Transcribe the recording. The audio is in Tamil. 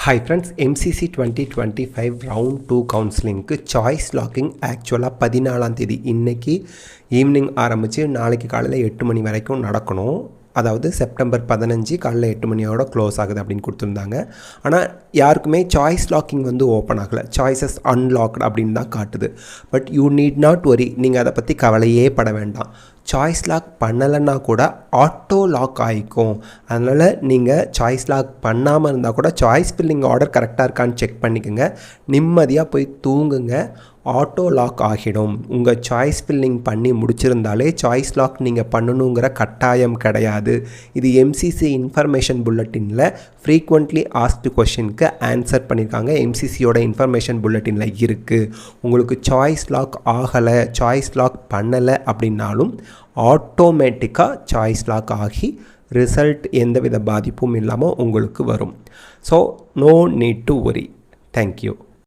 Hi friends, MCC 2025 round 2 கவுன்சிலிங்க்கு choice locking ஆக்சுவலாக 14ஆம் தேதி இன்னைக்கு ஈவினிங் ஆரம்பித்து நாளைக்கு காலையில் 8 மணி வரைக்கும் நடக்கணும். அதாவது செப்டம்பர் 15 காலையில் 8 மணியோட க்ளோஸ் ஆகுது அப்படின்னு கொடுத்துருந்தாங்க. ஆனால் யாருக்குமே சாய்ஸ் லாக்கிங் வந்து ஓப்பன் ஆகலை, சாய்ஸஸ் அன்லாக்டு அப்படின்னு தான் காட்டுது. But you need not worry, நீங்கள் அதை பற்றி கவலையே பட வேண்டாம். சாய்ஸ் லாக் பண்ணலைன்னா கூட ஆட்டோ லாக் ஆகிக்கும். அதனால் நீங்கள் சாய்ஸ் லாக் பண்ணாமல் இருந்தால் கூட சாய்ஸ் ஃபில்லிங் ஆர்டர் கரெக்டாக இருக்கான்னு செக் பண்ணிக்கோங்க. நிம்மதியாக போய் தூங்குங்க, ஆட்டோ லாக் ஆகிடும். உங்கள் சாய்ஸ் ஃபில்லிங் பண்ணி முடிச்சிருந்தாலே சாய்ஸ் லாக் நீங்கள் பண்ணணுங்கிற கட்டாயம் கிடையாது. இது MCC இன்ஃபர்மேஷன் புல்லட்டினில் ஃப்ரீக்வெண்ட்லி ஆஸ்க்டு கொஷினுக்கு ஆன்சர் பண்ணியிருக்காங்க. MCCயோட இன்ஃபர்மேஷன் புல்லட்டினில் இருக்குது. உங்களுக்கு சாய்ஸ் லாக் ஆகலை, சாய்ஸ் லாக் பண்ணலை அப்படின்னாலும் ஆட்டோமேட்டிக்காக சாய்ஸ் லாக் ஆகி ரிசல்ட் எந்தவித பாதிப்பும் இல்லாமல் உங்களுக்கு வரும். So no need to worry. Thank you.